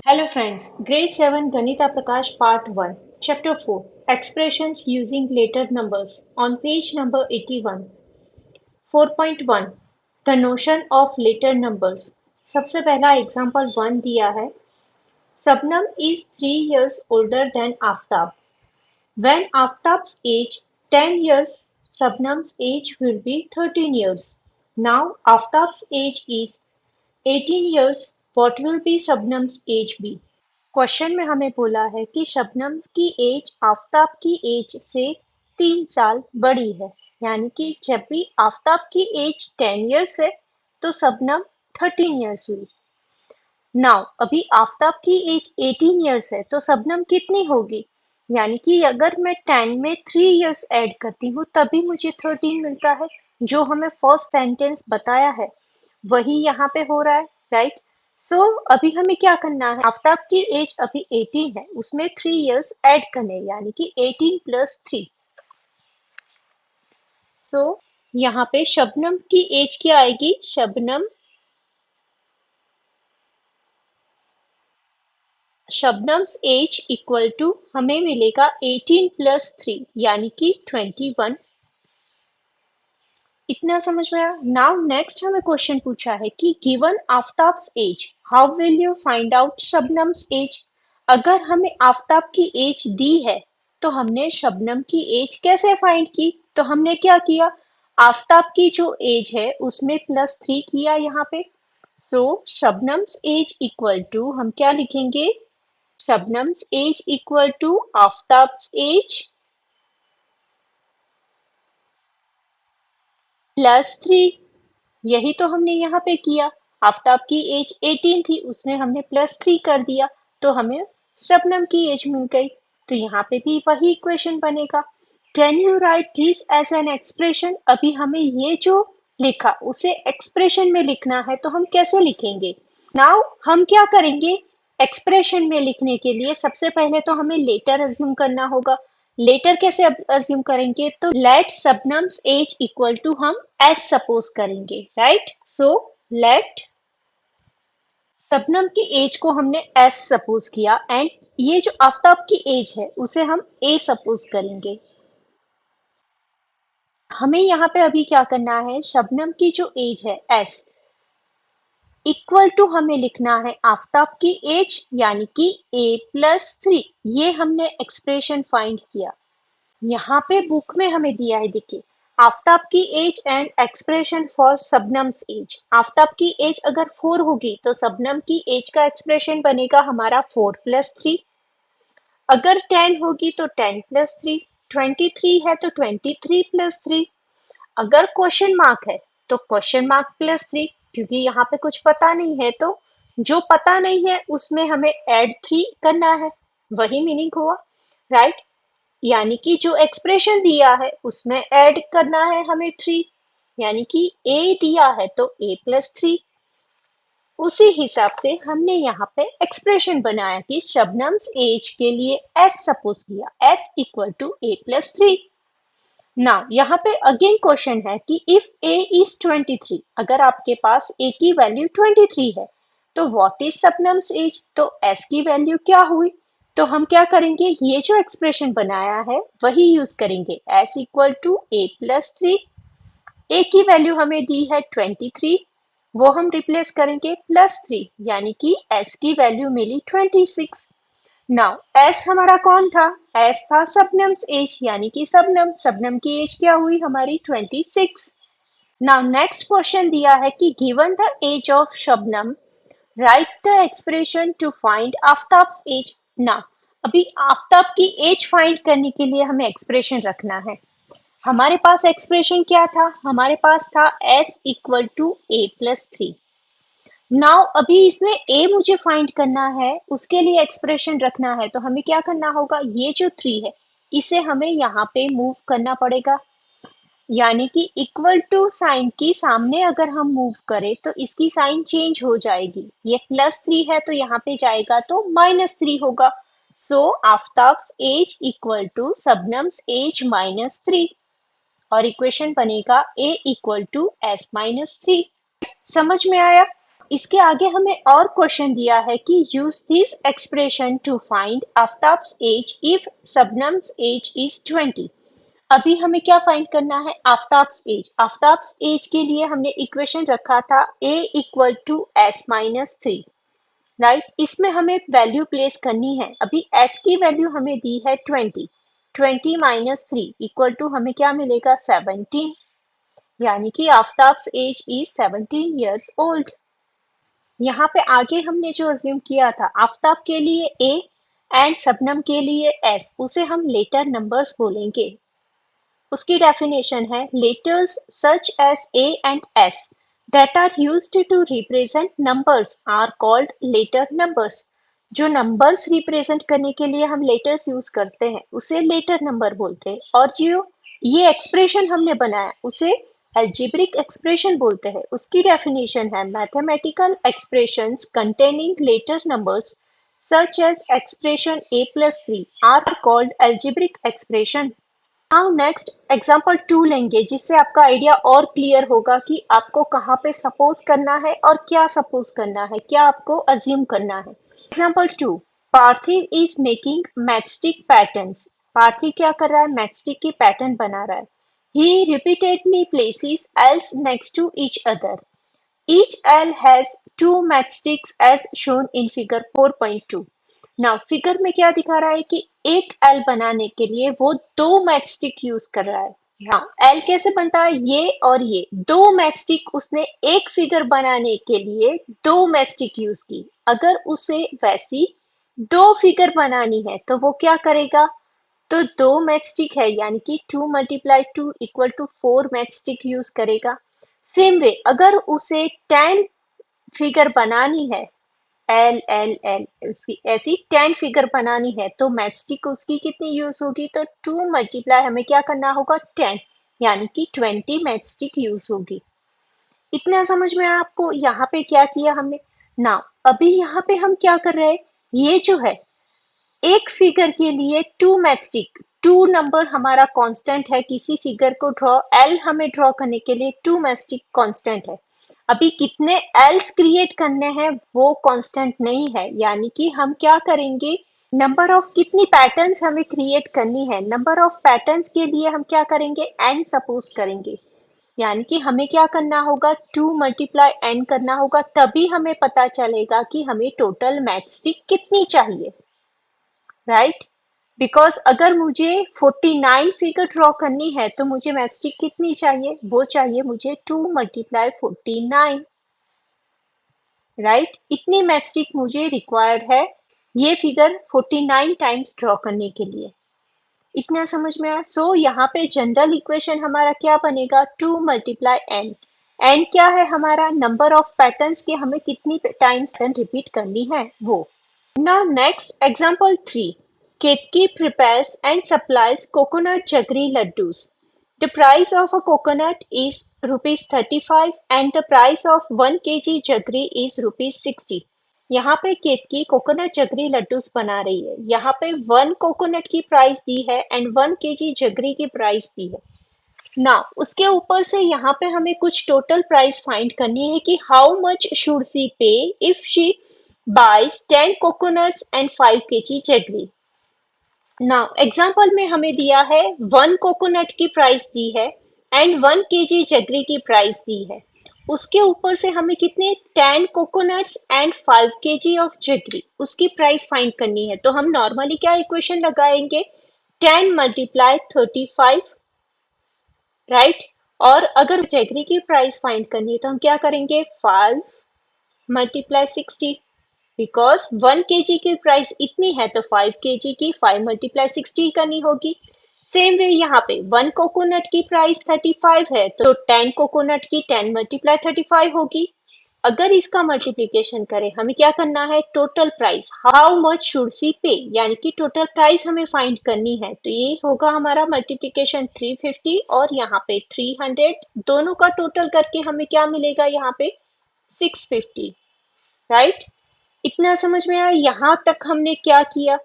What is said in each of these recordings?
Hello friends, Grade 7 Ganita Prakash Part 1, Chapter 4, Expressions Using Later Numbers, on page number 81. 4.1, The Notion of Later Numbers. सबसे पहला example 1 दिया है. Sabnam is 3 years older than Aftab. When Aftab's age 10 years, Sabnam's age will be 13 years. Now Aftab's age is 18 years. What will be Shabnam's age be? Question में हमें बोला है कि शबनम की एज आफताब की एज से 3 साल बड़ी है, यानी कि जब भी आफताब की एज 10 ईयर्स है तो शबनम 13 ईयर्स हुई. नाउ अभी आफताब की एज 18 ईयर्स है तो शबनम कितनी होगी, यानी कि अगर मैं 10 में 3 ईयर्स ऐड करती हूँ तभी मुझे 13 मिलता है. जो हमें फर्स्ट सेंटेंस बताया है वही यहाँ पे हो रहा है, राइट. सो अभी हमें क्या करना है, आफताब की एज अभी 18 है, उसमें 3 इयर्स ऐड करने, यानी कि 18 प्लस 3. सो यहाँ पे शबनम की एज क्या आएगी, शबनम्स एज इक्वल टू हमें मिलेगा 18 प्लस 3 यानी कि 21. इतना समझ में आया. नाउ नेक्स्ट हमें क्वेश्चन पूछा है कि given Aftab's age how will you find out Shabnam's age. अगर हमें आफ्ताब की एज दी है तो हमने शबनम की एज कैसे फाइंड की, तो हमने क्या किया, आफ्ताब की जो एज है उसमें +3 किया यहाँ पे. So Shabnam's age equal to हम क्या लिखेंगे, Shabnam's age equal to Aftab's age +3. यही तो हमने यहाँ पे किया. आफ्ताब की एज 18 थी, उसमें हमने +3 कर दिया तो हमें शबनम की एज मिल गई. तो यहाँ पे भी वही इक्वेशन बनेगा. Can you write this as an expression. अभी हमें ये जो लिखा उसे एक्सप्रेशन में लिखना है, तो हम कैसे लिखेंगे. नाउ हम क्या करेंगे, एक्सप्रेशन में लिखने के लिए सबसे पहले तो हमें लेटर अज्यूम करना होगा. लेटर कैसे अज्यूम करेंगे, तो लेट शबनम्स एज इक्वल टू हम एस सपोज करेंगे, राइट. सो लेट शबनम की एज को हमने एस सपोज किया एंड ये जो आफ्ताब की एज है उसे हम ए सपोज करेंगे. हमें यहाँ पे अभी क्या करना है, शबनम की जो एज है एस इक्वल टू हमें लिखना है आफ्ताब की एज यानी कि a+3. ये हमने एक्सप्रेशन फाइंड किया. यहाँ पे बुक में हमें दिया है, देखिए, आफ्ताब की age and expression for Shabnam's age. Aftab की एज अगर 4 होगी तो शबनम की एज का एक्सप्रेशन बनेगा हमारा 4+3. अगर 10 होगी तो 10+3. 23 है तो 23+3. अगर क्वेश्चन मार्क है तो क्वेश्चन मार्क +3, क्योंकि यहाँ पे कुछ पता नहीं है तो जो पता नहीं है उसमें हमें ऐड 3 करना है, वही मीनिंग हुआ, राइट. यानी कि जो एक्सप्रेशन दिया है उसमें ऐड करना है हमें 3, यानी कि a दिया है तो a+3. उसी हिसाब से हमने यहाँ पे एक्सप्रेशन बनाया कि शबनम्स एज के लिए s सपोज किया, s इक्वल टू a+3. ना यहाँ पे अगेन क्वेश्चन है कि इफ a इज 23, अगर आपके पास a की वैल्यू 23 है तो व्हाट इज शबनम्स एज, तो s की वैल्यू क्या हुई. तो हम क्या करेंगे, ये जो एक्सप्रेशन बनाया है वही यूज करेंगे, s equal to a+3. a की वैल्यू हमें दी है 23, वो हम रिप्लेस करेंगे +3, यानी कि s की वैल्यू मिली 26. नाउ एस हमारा कौन था, एस था शबनम्स एज, यानी कि शबनम की एज क्या हुई हमारी 26. नाउ नेक्स्ट क्वेश्चन दिया है कि given the age of Shabnam write the expression to find Aftab's age. ना अभी आफ्ताब की एज फाइंड करने के लिए हमें एक्सप्रेशन रखना है. हमारे पास एक्सप्रेशन क्या था, हमारे पास था s equal to a+3. Now अभी इसमें a मुझे फाइंड करना है, उसके लिए एक्सप्रेशन रखना है, तो हमें क्या करना होगा, ये जो 3 है इसे हमें यहाँ पे मूव करना पड़ेगा, यानी कि इक्वल टू साइन की सामने अगर हम मूव करें तो इसकी साइन चेंज हो जाएगी. ये +3 है तो यहाँ पे जाएगा तो -3 होगा. So Aftab's age equal to Shabnam's age -3 और इक्वेशन बनेगा a इक्वल टू s-3. समझ में आया. इसके आगे हमें और क्वेश्चन दिया है कि use this expression to find Aftab's age if Shabnam's age is 20। अभी हमें क्या फाइंड करना है? आफ्ताब्स एज। आफ्ताब्स एज के लिए हमने इक्वेशन रखा था a equal to S minus 3, right. इसमें हमें वैल्यू प्लेस करनी है। अभी s की वैल्यू हमें दी है 20, 20 माइनस 3 इक्वल टू हमें क्या मिलेगा? 17, यानी कि Aftab's age is 17 years old. यहाँ पे आगे हमने जो अज्यूम किया था, आफ्ताब के लिए a एंड शबनम के लिए s, उसे हम लेटर नंबर्स बोलेंगे। उसकी डेफिनेशन है letters such as a and s that are used to represent numbers are called later numbers। जो नंबर्स रिप्रेजेंट करने के लिए हम लेटर्स यूज करते हैं उसे लेटर नंबर बोलते हैं, और जो ये एक्सप्रेशन हमने बनाया उसे एल्जेब्रिक एक्सप्रेशन बोलते हैं। उसकी डेफिनेशन है mathematical expressions containing letter numbers such as expression a plus 3 are called algebraic expression। Now next example 2 लेंगे, जिससे आपका आइडिया और क्लियर होगा कि आपको कहाँ पे सपोज करना है और क्या सपोज करना है, क्या आपको अज्यूम करना है। Example 2, Parthiv is making matchstick patterns. Parthiv क्या कर रहा है? मैचस्टिक की पैटर्न बना रहा है। He repeatedly places Ls next to each other. Each L has two matchsticks as shown in figure 4.2। Now figure में क्या दिखा रहा है कि एक L बनाने के लिए वो दो मैचस्टिक यूज कर रहा है। हाँ, L कैसे बनता है? ये और ये दो मैचस्टिक उसने एक फिगर बनाने के लिए दो मैचस्टिक यूज की। अगर उसे वैसी दो फिगर बनानी है तो वो क्या करेगा? तो दो मैचस्टिक है यानी कि 2 multiply 2 equal to 4 matchstick use करेगा। सेम वे अगर उसे 10 फिगर बनानी है, एल एल एल उसकी ऐसी 10 फिगर बनानी है तो मैचस्टिक उसकी कितनी यूज होगी? तो 2 मल्टीप्लाई हमें क्या करना होगा? 10, यानी कि 20 मैचस्टिक यूज होगी। इतना समझ में आया आपको? यहाँ पे क्या किया हमने ना? अभी यहाँ पे हम क्या कर रहे हैं? ये जो है एक फिगर के लिए टू मैचस्टिक, टू नंबर हमारा कांस्टेंट है। किसी फिगर को ड्रॉ एल हमें ड्रॉ करने के लिए टू मैचस्टिक कांस्टेंट है। अभी कितने एल्स क्रिएट करने हैं वो कांस्टेंट नहीं है, यानी कि हम क्या करेंगे? नंबर ऑफ कितनी पैटर्न्स हमें क्रिएट करनी है, नंबर ऑफ पैटर्न्स के लिए हम क्या करेंगे? एन सपोज करेंगे। यानी कि हमें क्या करना होगा? 2 मल्टीप्लाई एन करना होगा, तभी हमें पता चलेगा कि हमें टोटल मैचस्टिक कितनी चाहिए, राइट। बिकॉज अगर मुझे 49 फिगर ड्रॉ करनी है तो मुझे मैचस्टिक कितनी चाहिए? वो चाहिए मुझे 2 मल्टीप्लाई 49, राइट। इतनी मैचस्टिक मुझे रिक्वायर्ड है ये फिगर 49 टाइम्स ड्रॉ करने के लिए। इतना समझ में आया? सो यहाँ पे जनरल इक्वेशन हमारा क्या बनेगा? 2 मल्टीप्लाई एन। एन क्या है? हमारा नंबर ऑफ पैटर्न्स के हमें कितनी टाइम्स रिपीट करनी है वो। Now next example 3. Ketki prepares and supplies coconut jaggery laddus. The price of a coconut is rupees 35 and the price of 1 kg jaggery is rupees 60। यहाँ पे केतकी कोकोनट जगरी लड्डूस बना रही है। यहाँ पे 1 कोकोनट की प्राइस दी है एंड 1 केजी जगरी की प्राइस दी है। ना उसके ऊपर से यहाँ पे हमें कुछ टोटल प्राइस फाइंड करनी है कि how much should she pay if she buys 10 coconuts and 5 kg jaggery। Now example में हमें दिया है 1 कोकोनट की प्राइस दी है एंड 1 केजी जगरी की प्राइस दी है। उसके ऊपर से हमें कितने 10 कोकोनट्स एंड 5 केजी ऑफ जगरी उसकी प्राइस फाइंड करनी है। तो हम नॉर्मली क्या इक्वेशन लगाएंगे? 10 मल्टीप्लाई 35, राइट। और अगर जगरी की प्राइस फाइंड करनी है तो हम क्या करेंगे? 5 मल्टीप्लाई 60, बिकॉज 1 केजी की प्राइस इतनी है तो 5 केजी की 5 मल्टीप्लाई 60 करनी होगी। सेम वे यहाँ पे 1 कोकोनट की प्राइस 35 है तो 10 कोकोनट की 10 मल्टीप्लाई 35 होगी। अगर इसका मल्टीप्लीकेशन करें हमें क्या करना है? Total price, how much should she पे, यानी कि टोटल प्राइस हमें फाइंड करनी है। तो ये होगा हमारा मल्टीप्लीकेशन 350 और यहाँ पे 300, दोनों का टोटल करके हमें क्या मिलेगा? यहाँ पे 650, राइट। इतना समझ में आया? यहाँ तक हमने क्या किया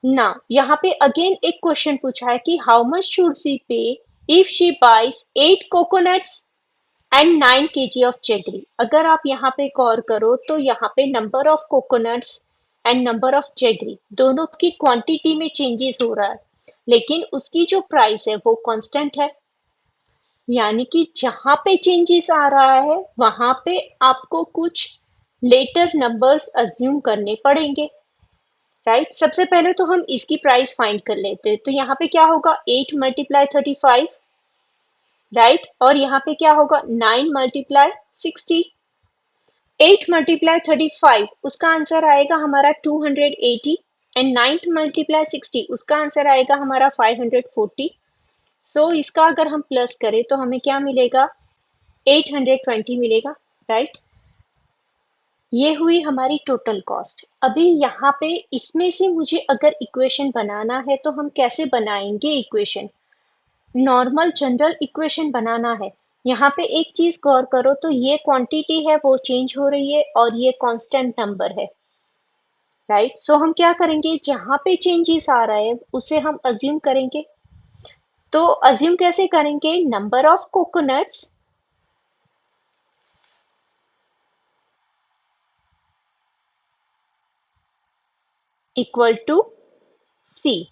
ना? यहाँ पे अगेन एक क्वेश्चन पूछा है कि how much should she pay if she buys 8 coconuts and 9 kg of jaggery. अगर आप यहाँ पे गौर करो तो यहाँ पे number of coconuts and number of jaggery दोनों की क्वांटिटी में चेंजेस हो रहा है, लेकिन उसकी जो प्राइस है वो कांस्टेंट है। यानी कि जहां पे चेंजेस आ रहा है वहां पे आपको कुछ लेटर नंबर्स अज्यूम करने पड़ेंगे, राइट। सबसे पहले तो हम इसकी प्राइस फाइंड कर लेते हैं। तो यहाँ पे क्या होगा, 8 मल्टीप्लाई 35, राइट। और यहाँ पे क्या होगा, 9 मल्टीप्लाई 60। 8 मल्टीप्लाई 35 उसका आंसर आएगा हमारा 280, एंड 9 मल्टीप्लाई 60 उसका आंसर आएगा हमारा 540। सो इसका अगर हम प्लस करें तो हमें क्या मिलेगा, 820 मिलेगा, राइट। ये हुई हमारी टोटल कॉस्ट। अभी यहाँ पे इसमें से मुझे अगर इक्वेशन बनाना है तो हम कैसे बनाएंगे इक्वेशन, नॉर्मल जनरल इक्वेशन बनाना है। यहाँ पे एक चीज गौर करो, तो ये क्वांटिटी है वो चेंज हो रही है और ये कांस्टेंट नंबर है, राइट। सो हम क्या करेंगे, जहाँ पे चेंजेस आ रहा है उसे हम अज्यूम करेंगे। तो अज्यूम कैसे करेंगे, number of coconuts equal to C.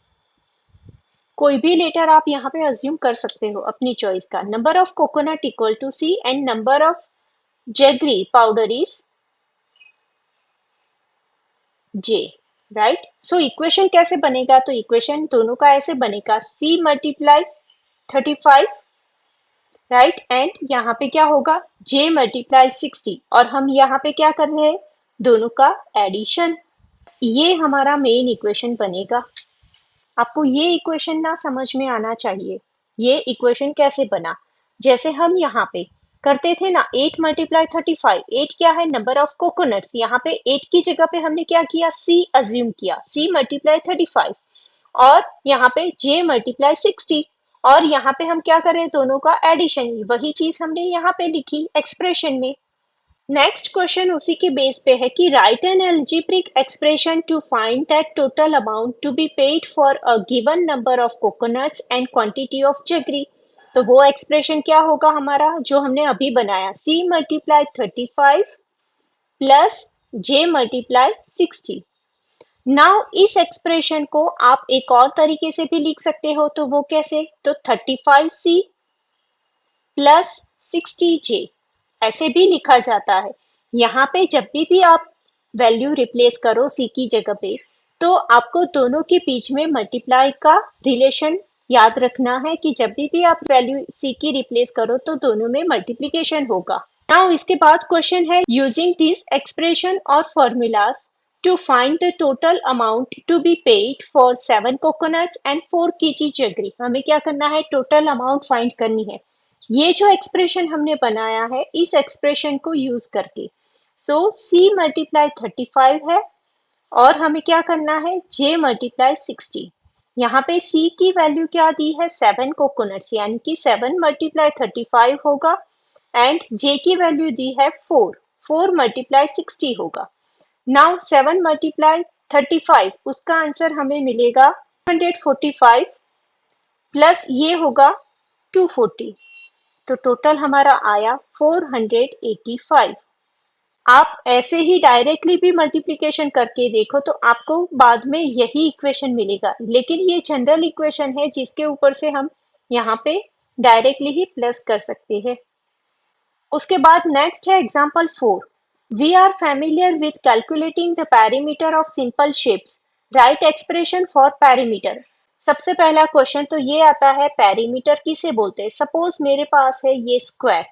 कोई भी लेटर आप यहाँ पे अज्यूम कर सकते हो अपनी चॉइस का। Number of coconut equal to C and number of jaggery powder is J, right. So equation कैसे बनेगा, तो इक्वेशन दोनों का ऐसे बनेगा, सी मल्टीप्लाई 35, राइट, एंड यहाँ पे क्या होगा, जे मल्टीप्लाई 60, और हम यहाँ पे क्या कर रहे हैं, दोनों का एडिशन। ये हमारा मेन इक्वेशन बनेगा। आपको ये इक्वेशन ना समझ में आना चाहिए। ये इक्वेशन कैसे बना, जैसे हम यहाँ पे करते थे ना, 8 मल्टीप्लाई 35, 8 क्या है, नंबर ऑफ कोकोनट्स। यहाँ पे 8 की जगह पे हमने क्या किया, सी अज्यूम किया, सी मल्टीप्लाई 35, और यहाँ पे जे मल्टीप्लाई 60, और यहाँ पे हम क्या करें, दोनों का एडिशन। वही चीज हमने यहाँ पे लिखी एक्सप्रेशन में। नेक्स्ट क्वेश्चन उसी के बेस पे है कि right an algebraic expression to find that total amount to be paid for a given number of coconuts and quantity of jaggery। तो वो एक्सप्रेशन क्या होगा हमारा, जो हमने अभी बनाया, c multiply 35 plus j multiply 60। Now इस एक्सप्रेशन को आप एक और तरीके से भी लिख सकते हो, तो वो कैसे, तो 35c प्लस 60j ऐसे भी लिखा जाता है। यहाँ पे जब भी आप वैल्यू रिप्लेस करो सी की जगह पे, तो आपको दोनों के बीच में मल्टीप्लाई का रिलेशन याद रखना है कि जब भी आप वैल्यू सी की रिप्लेस करो तो दोनों में मल्टीप्लीकेशन होगा। नाउ इसके बाद क्वेश्चन है, यूजिंग दिस एक्सप्रेशन और formulas to find the total amount to be paid for 7 coconuts and 4 kg jaggery. हमें क्या करना है, टोटल अमाउंट फाइंड करनी है। ये जो एक्सप्रेशन हमने बनाया है इस एक्सप्रेशन को यूज करके, सो c मल्टीप्लाई 35 है और हमें क्या करना है, j मल्टीप्लाई 60। यहाँ पे c की वैल्यू क्या दी है, 7 कोकोनट्स, यानी कि 7 मल्टीप्लाई 35 होगा, एंड j की वैल्यू दी है 4, 4 मल्टीप्लाई 60 होगा। नाउ 7 मल्टीप्लाई 35 उसका आंसर हमें मिलेगा 145 प्लस ये होगा 240, तो टोटल हमारा आया 485। आप ऐसे ही डायरेक्टली भी मल्टीप्लिकेशन करके देखो तो आपको बाद में यही इक्वेशन मिलेगा, लेकिन ये जनरल इक्वेशन है जिसके ऊपर से हम यहाँ पे डायरेक्टली ही प्लस कर सकते हैं। उसके बाद नेक्स्ट है example 4। We are familiar with calculating the perimeter of simple shapes, right expression for perimeter. सबसे पहला क्वेश्चन तो ये आता है, पैरीमीटर किसे बोलते हैं। सपोज मेरे पास है ये स्क्वायर,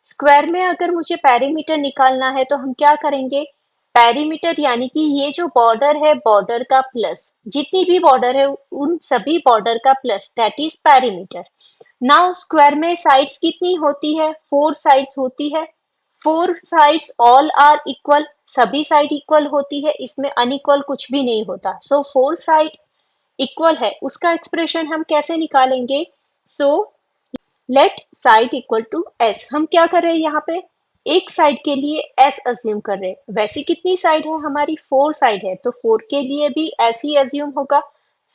स्क्वायर में अगर मुझे पैरीमीटर निकालना है तो हम क्या करेंगे, पैरीमीटर यानी कि ये जो बॉर्डर है बॉर्डर का प्लस, जितनी भी बॉर्डर है उन सभी बॉर्डर का plus, that is perimeter. Now square में साइड्स कितनी होती है, 4 साइड्स होती है। 4 साइड्स ऑल आर इक्वल, सभी साइड इक्वल होती है, इसमें अनइक्वल कुछ भी नहीं होता। सो 4 साइड इक्वल है, उसका एक्सप्रेशन हम कैसे निकालेंगे, so let side equal to S. हम क्या कर रहे हैं यहाँ पे, एक साइड के लिए एस अज्यूम कर रहे हैं। वैसे कितनी साइड है हमारी, 4 साइड है, तो 4 के लिए भी एस ही अज्यूम होगा।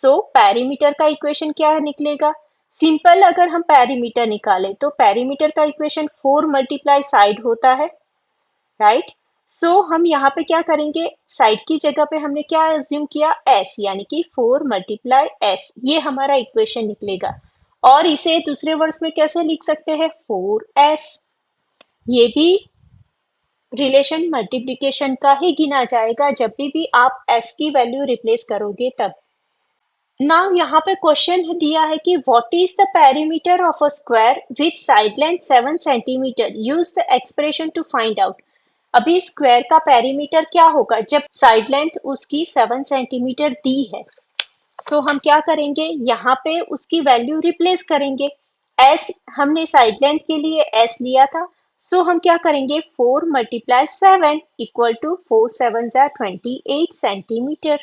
सो पैरीमीटर का इक्वेशन क्या निकलेगा, सिंपल अगर हम पेरीमीटर निकालें तो पेरीमीटर का इक्वेशन 4 मल्टीप्लाई साइड होता है, राइट। सो हम यहाँ पे क्या करेंगे, साइड की जगह पे हमने क्या एज्यूम किया, एस, यानी कि 4 मल्टीप्लाई एस, ये हमारा इक्वेशन निकलेगा। और इसे दूसरे वर्ड्स में कैसे लिख सकते हैं, 4s। ये भी रिलेशन मल्टीप्लिकेशन का ही गिना जाएगा जब भी आप s की वैल्यू रिप्लेस करोगे तब। नाउ यहाँ पे क्वेश्चन दिया है कि what is the perimeter of a square with side length 7 centimetre, use the expression to find out. अभी स्क्वायर का पेरीमीटर क्या होगा जब साइड लेंथ उसकी 7 सेंटीमीटर दी है। तो हम क्या करेंगे, यहाँ पे उसकी वैल्यू रिप्लेस करेंगे। एस हमने साइड लेंथ के लिए एस लिया था, सो हम क्या करेंगे, 4 multiply 7 equal to 4 7 28 centimetre,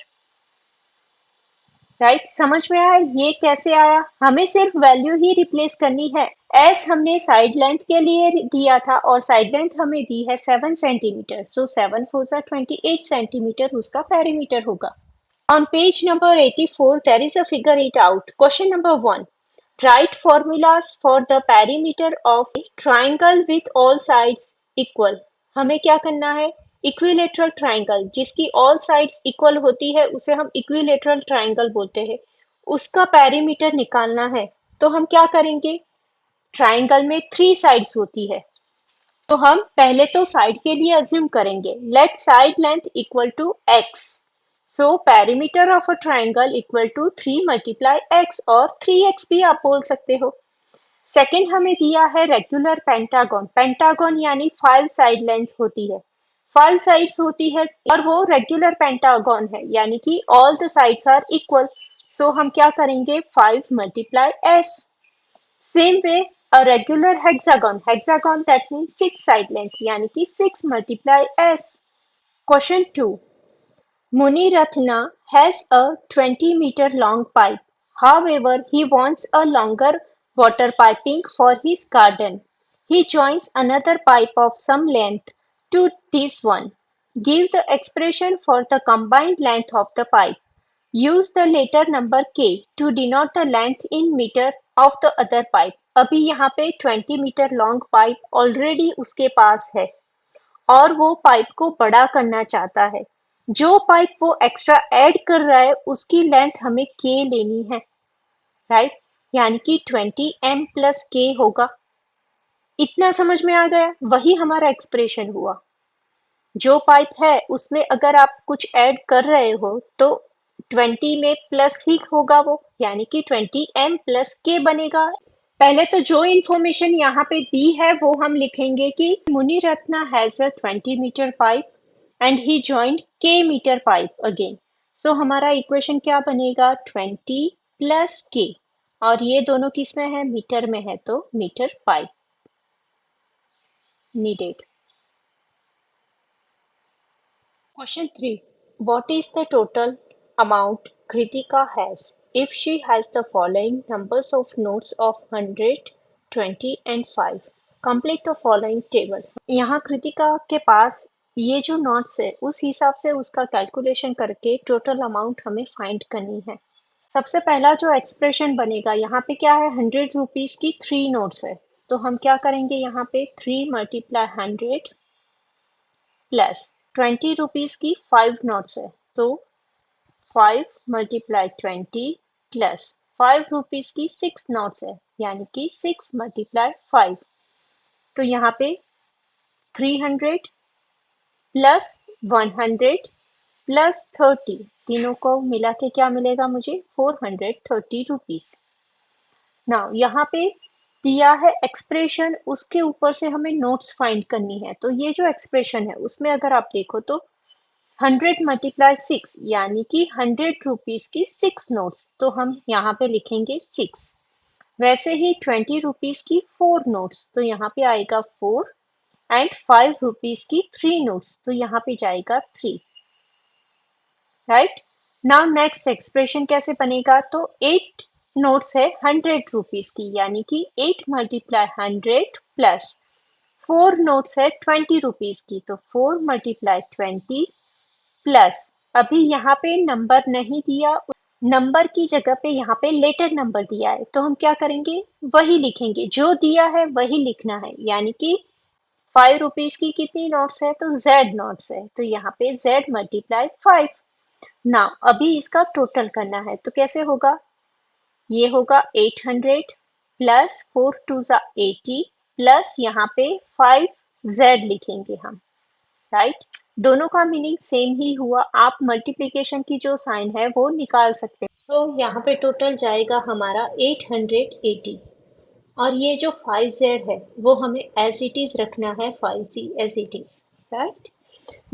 right. समझ में आया ये कैसे आया, हमें सिर्फ वैल्यू ही रिप्लेस करनी है। एस हमने साइड लेंथ के लिए दिया था और साइड लेंथ हमें दी है 7 सेंटीमीटर, सो 7 4 28 सेंटीमीटर उसका पेरीमीटर होगा। On page number 84, there is a figure it out. Question number 1. Write formulas for the perimeter of a triangle with all sides equal. हमें क्या करना है, इक्विलेटरल ट्राइंगल जिसकी ऑल साइड्स इक्वल होती है उसे हम इक्विलेटरल ट्राइंगल बोलते हैं, उसका पेरीमीटर निकालना है। तो हम क्या करेंगे, ट्राइंगल में 3 साइड्स होती है, तो हम पहले तो साइड के लिए अज्यूम करेंगे, let side length equal to x, so perimeter of a triangle equal to 3 multiply x, और 3x भी आप बोल सकते हो। सेकंड हमें दिया है रेगुलर पेंटागन, पेंटागन यानी 5 साइड लेंथ होती है, 5 साइड्स होती है और वो रेगुलर पेंटागन है, यानी कि all the sides are equal, so हम क्या करेंगे, 5 multiply s। Same way, a regular hexagon, hexagon that means 6 side length, यानी कि 6 multiply s. Question 2. Muniratna has a 20-meter long pipe. However, he wants a longer water piping for his garden. He joins another pipe of some length to this one. Give the expression for the combined length of the pipe. Use the later number k to denote the length in meter of the other pipe. अभी यहाँ पे 20 metre long pipe already उसके पास है और वो pipe को बड़ा करना चाहता है। जो पाइप वो एक्स्ट्रा ऐड कर रहा है उसकी लेंथ हमें k लेनी है, राइट, यानी कि 20m प्लस k होगा। इतना समझ में आ गया, वही हमारा एक्सप्रेशन हुआ। जो पाइप है उसमें अगर आप कुछ ऐड कर रहे हो तो 20 में प्लस ही होगा वो, यानी कि 20m प्लस k बनेगा। पहले तो जो इंफॉर्मेशन यहाँ पे दी है वो हम लिखेंगे कि Munirathna has a 20 metre pipe and he joined k metre pipe again. So हमारा इक्वेशन क्या बनेगा, 20 प्लस k, और ये दोनों किस में है, मीटर में है, तो metre pipe needed. Question 3. What is the total amount Kritika has if she has the following numbers of notes of 100, 20 and 5? Complete the following table. यहाँ कृतिका के पास ये जो नोट्स है उस हिसाब से उसका कैलकुलेशन करके टोटल अमाउंट हमें फाइंड करनी है। सबसे पहला जो एक्सप्रेशन बनेगा, यहाँ पे क्या है, 100 रुपीज की 3 नोट्स है, तो हम क्या करेंगे, यहाँ पे 3 मल्टीप्लाई 100 प्लस 20 रुपीज की 5 नोट्स है, तो 5 मल्टीप्लाई 20 प्लस 5 रुपीज की 6 नोट्स है, यानी कि 6 मल्टीप्लाई 5, तो यहाँ पे 300 प्लस 100 प्लस 30, तीनों को मिला के क्या मिलेगा मुझे, 430 रुपीज। नाउ यहाँ पे दिया है एक्सप्रेशन, उसके ऊपर से हमें नोट्स फाइंड करनी है, तो ये जो एक्सप्रेशन है उसमें अगर आप देखो तो 100 मल्टीप्लाई 6 यानी कि 100 रुपीज की 6 नोट्स, तो हम यहाँ पे लिखेंगे 6। वैसे ही 20 रुपीज की 4 नोट्स, तो यहाँ पे आएगा 4, एंड 5 रुपीज की 3 नोट्स, तो यहाँ पे जाएगा 3, राइट। नाउ नेक्स्ट एक्सप्रेशन कैसे बनेगा, तो 8 नोट्स है 100 रुपीज की, यानी कि 8 मल्टीप्लाई 100 प्लस 4 नोट्स है 20 रुपीज की, तो 4 मल्टीप्लाई 20 प्लस, अभी यहाँ पे नंबर नहीं दिया, नंबर की जगह पे यहाँ पे लेटर नंबर दिया है तो हम क्या करेंगे, वही लिखेंगे, जो दिया है वही लिखना है। यानी कि 5 रुपीज की कितनी नोट्स है, तो जेड नोट्स है, तो यहाँ पे जेड मल्टीप्लाई 5। ना अभी इसका टोटल करना है तो कैसे होगा, ये होगा 800 प्लस 4 2 80 प्लस यहाँ पे 5 जेड लिखेंगे हम, राइट। दोनों का मीनिंग सेम ही हुआ, आप मल्टीप्लिकेशन की जो साइन है वो निकाल सकते हैं। सो यहाँ पे टोटल जाएगा हमारा 880, और ये जो 5 जेड है वो हमें एज इट इज रखना है, 5 C as it is, right.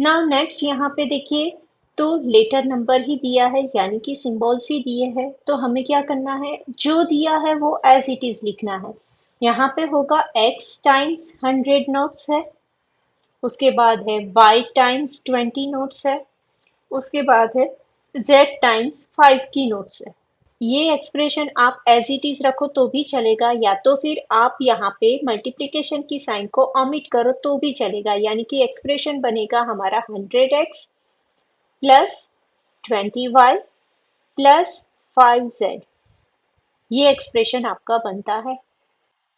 Now next यहाँ पे देखिए, तो लेटर नंबर ही दिया है यानी कि सिंबल्स ही दिए हैं, तो हमें क्या करना है, जो दिया है वो एज इट इज लिखना है। यहाँ पे होगा x टाइम्स 100 नोट्स है, उसके बाद है y टाइम्स 20 नोट्स है, उसके बाद है z टाइम्स 5 की नोट्स है। ये एक्सप्रेशन आप एज इट इज रखो तो भी चलेगा, या तो फिर आप यहाँ पे मल्टीप्लिकेशन की साइन को ओमिट करो तो भी चलेगा, यानी कि एक्सप्रेशन बनेगा हमारा 100x plus 20y plus 5z। ये एक्सप्रेशन आपका बनता है।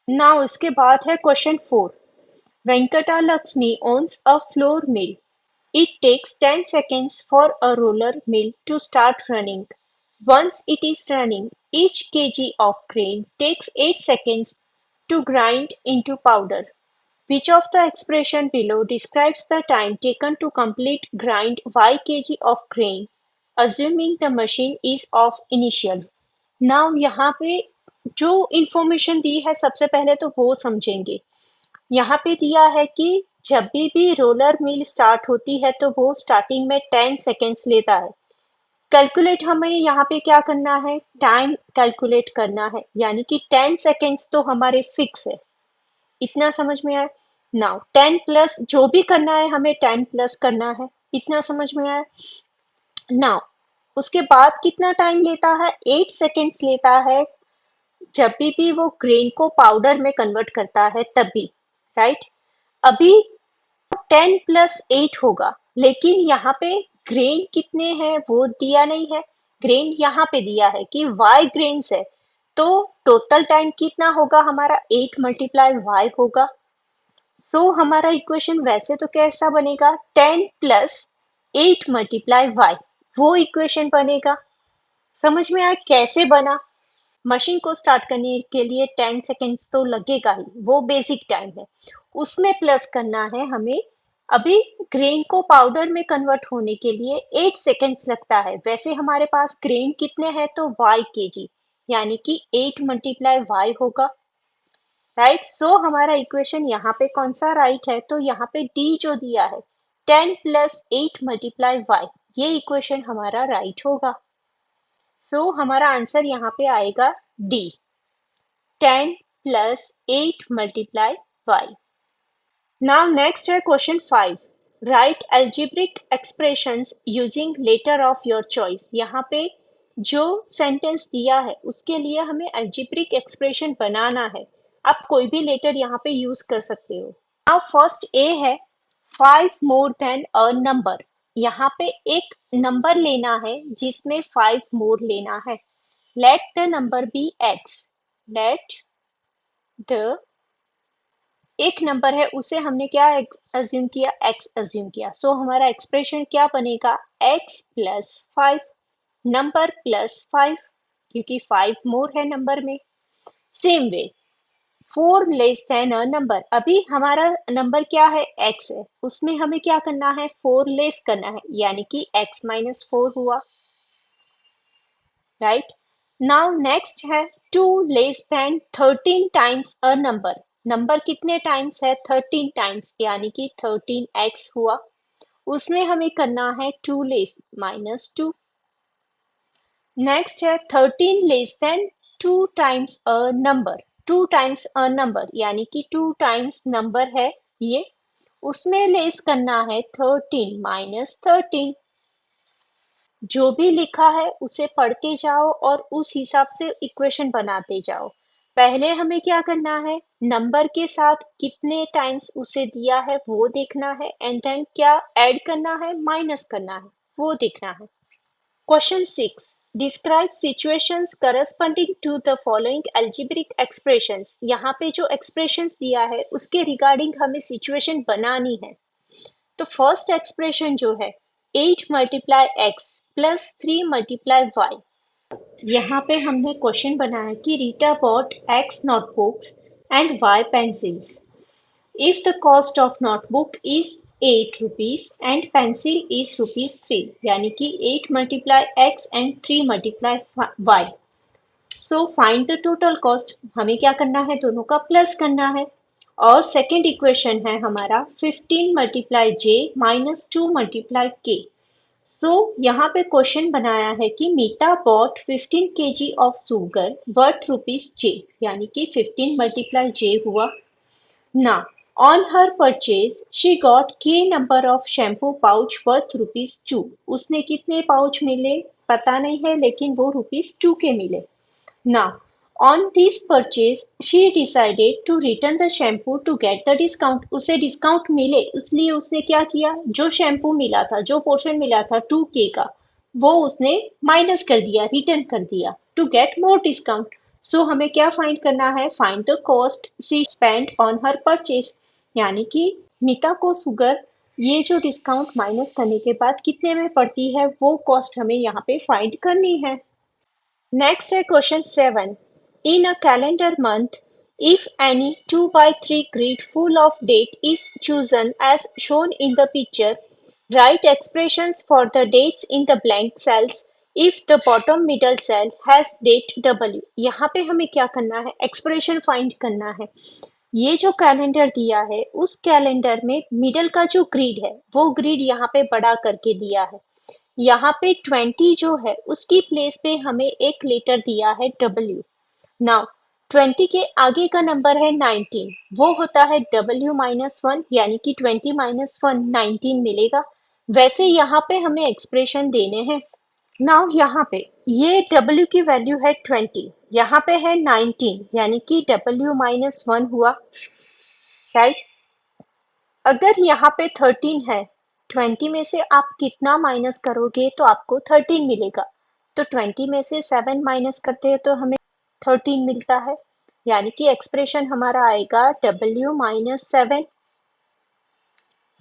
नाउ इसके बाद है question 4। Venkata Lakshmi owns a flour mill. It takes 10 seconds for a roller mill to start running. Once it is running, each kg of grain takes 8 seconds to grind into powder. Which of the expression below describes the time taken to complete grind y kg of grain, assuming the machine is of initial? Now यहाँ पे जो information दी है सबसे पहले तो वो समझेंगे। यहाँ पे दिया है कि जब भी रोलर मिल स्टार्ट होती है तो वो स्टार्टिंग में 10 सेकेंड्स लेता है। कैलकुलेट हमें यहाँ पे क्या करना है, टाइम कैलकुलेट करना है, यानी कि 10 सेकेंड्स तो हमारे फिक्स है। इतना समझ में आया। नाउ 10 प्लस जो भी करना है हमें 10 प्लस करना है, इतना समझ में आया। नाउ उसके बाद कितना टाइम लेता है, 8 सेकेंड्स लेता है जब भी वो ग्रेन को पाउडर में कन्वर्ट करता है तभी, राइट। अभी 10 प्लस 8 होगा, लेकिन यहाँ पे ग्रेन कितने हैं वो दिया नहीं है। ग्रेन यहाँ पे दिया है कि y ग्रेन्स है, तो टोटल टाइम कितना होगा हमारा, 8 मल्टीप्लाई y होगा। सो हमारा इक्वेशन वैसे तो कैसा बनेगा, 10 प्लस 8 मल्टीप्लाई y, वो इक्वेशन बनेगा। समझ में आया कैसे बना। मशीन को स्टार्ट करने के लिए 10 सेकेंड्स तो लगेगा ही, वो बेसिक टाइम है। उसमें प्लस करना है हमें, अभी ग्रेन को पाउडर में कन्वर्ट होने के लिए 8 सेकेंड्स लगता है। वैसे हमारे पास ग्रेन कितने हैं, तो y kg, यानी कि 8 मल्टीप्लाई y होगा, राइट। सो हमारा इक्वेशन यहाँ पे कौन सा राइट है, तो यहाँ पे डी जो दिया है 10 प्लस 8 मल्टीप्लाई y, ये इक्वेशन हमारा राइट होगा। सो हमारा आंसर यहाँ पे आएगा D, 10 plus 8 multiply y। Now next है क्वेश्चन 5। राइट algebraic expressions using letter of your choice। यहाँ पे जो सेंटेंस दिया है उसके लिए हमें algebraic expression बनाना है। आप कोई भी लेटर यहाँ पे यूज कर सकते हो। नाउ फर्स्ट ए है 5 मोर देन अ नंबर। यहाँ पे एक नंबर लेना है जिसमें 5 मोर लेना है। Let the number be X. Let the एक नंबर है उसे हमने क्या अज्यूम किया, x अज्यूम किया। सो हमारा एक्सप्रेशन क्या बनेगा, x प्लस 5, नंबर प्लस 5, क्योंकि 5 मोर है नंबर में। Same way 4 less than a number, अभी हमारा नंबर क्या है, x है, उसमें हमें क्या करना है, 4 लेस करना है, यानी कि x माइनस 4 हुआ, राइट। नाउ नेक्स्ट है 2 less than 13 times a number. Number कितने टाइम्स है, 13 टाइम्स, यानी कि 13x हुआ। उसमें हमें करना है 2 लेस -2। नेक्स्ट है 13 less than 2 times a number. 2 times a number यानी कि 2 टाइम्स नंबर है ये, उसमें लेस करना है 13 -13। जो भी लिखा है उसे पढ़ते जाओ और उस हिसाब से इक्वेशन बनाते जाओ। पहले हमें क्या करना है, नंबर के साथ कितने टाइम्स उसे दिया है वो देखना है, एंड देन क्या ऐड करना है, माइनस करना है, वो देखना है। Question 6. Describe situations corresponding to the following algebraic expressions. यहाँ पे जो expressions दिया है उसके regarding हमें situation बनानी है. तो फर्स्ट एक्सप्रेशन जो है 8 multiply X plus 3 multiply Y. यहाँ पे हमने क्वेश्चन बनाया कि Rita bought X notebooks and Y pencils. If the cost of notebook is 8 rupees and pencil is rupees 3, यानी कि 8 multiply x and 3 multiply y. So find the total cost. हमें क्या करना है, दोनों का प्लस करना है. और सेकेंड इक्वेशन है हमारा 15 मल्टीप्लाई जे माइनस 2 मल्टीप्लाई के. सो यहाँ पे क्वेश्चन बनाया है कि Meeta bought 15 kg of sugar worth rupees J, यानी कि 15 मल्टीप्लाई जे हुआ. ना on her purchase she got k number of shampoo pouch worth rupees 2. उसने कितने पाउच मिले पता नहीं है, लेकिन वो रुपीज 2 के मिले. Now on this purchase she decided to return the shampoo to get the discount. उसे डिस्काउंट मिले इसलिए उसने क्या किया, जो शैम्पू मिला था, जो पोर्शन मिला था 2k का, वो उसने माइनस कर दिया, रिटर्न कर दिया टू गेट मोर डिस्काउंट. सो हमें क्या फाइंड करना है, find the cost she spent on her purchase, यानी कि मीता को शुगर ये जो डिस्काउंट माइनस करने के बाद कितने में पड़ती है वो कॉस्ट हमें यहाँ पे फाइंड करनी है. नेक्स्ट है question 7. In a calendar month if any 2 by 3 grid full of date is chosen as shown in the picture, write expressions for the dates in the blank cells if the bottom middle cell has date W. यहाँ पे हमें क्या करना है, expression find करना है. ये जो कैलेंडर दिया है उस कैलेंडर में मिडल का जो ग्रिड है वो ग्रिड यहाँ पे बड़ा करके दिया है. यहाँ पे 20 जो है उसकी प्लेस पे हमें एक लेटर दिया है W. नाउ 20 के आगे का नंबर है 19, वो होता है W माइनस 1, यानी कि 20 माइनस 1 19 मिलेगा. वैसे यहाँ पे हमें एक्सप्रेशन देने हैं. नाउ यहाँ पे ये W की वैल्यू है 20, यहाँ पे है 19, यानी कि W माइनस 1 हुआ, राइट. अगर यहाँ पे 13 है, 20 में से आप कितना माइनस करोगे तो आपको 13 मिलेगा. तो 20 में से 7 माइनस करते हैं तो हमें 13 मिलता है, यानी कि एक्सप्रेशन हमारा आएगा W माइनस 7.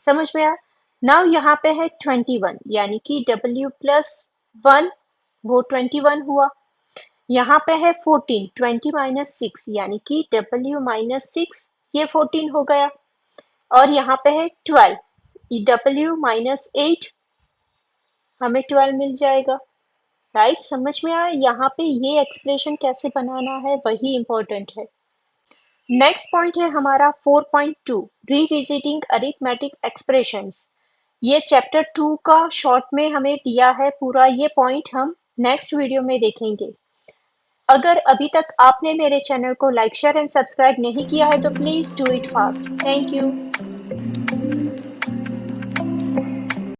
समझ में आया. नाउ यहाँ पे है 21, यानी कि W प्लस 1, वो 21 हुआ. यहाँ पे है 14, 20 माइनस 6, यानी कि W माइनस 6, ये 14 हो गया. और यहाँ पे है 12, W माइनस 8, हमें 12 मिल जाएगा, राइट. समझ में आया. यहाँ पे ये एक्सप्रेशन कैसे बनाना है वही इंपॉर्टेंट है. नेक्स्ट पॉइंट है हमारा 4.2, रिविजिटिंग अरिथमेटिक एक्सप्रेशंस. ये चैप्टर 2 का शॉर्ट में हमें दिया है पूरा, ये पॉइंट हम नेक्स्ट वीडियो में देखेंगे. अगर अभी तक आपने मेरे चैनल को लाइक शेयर एंड सब्सक्राइब नहीं किया है तो please do it fast. Thank you.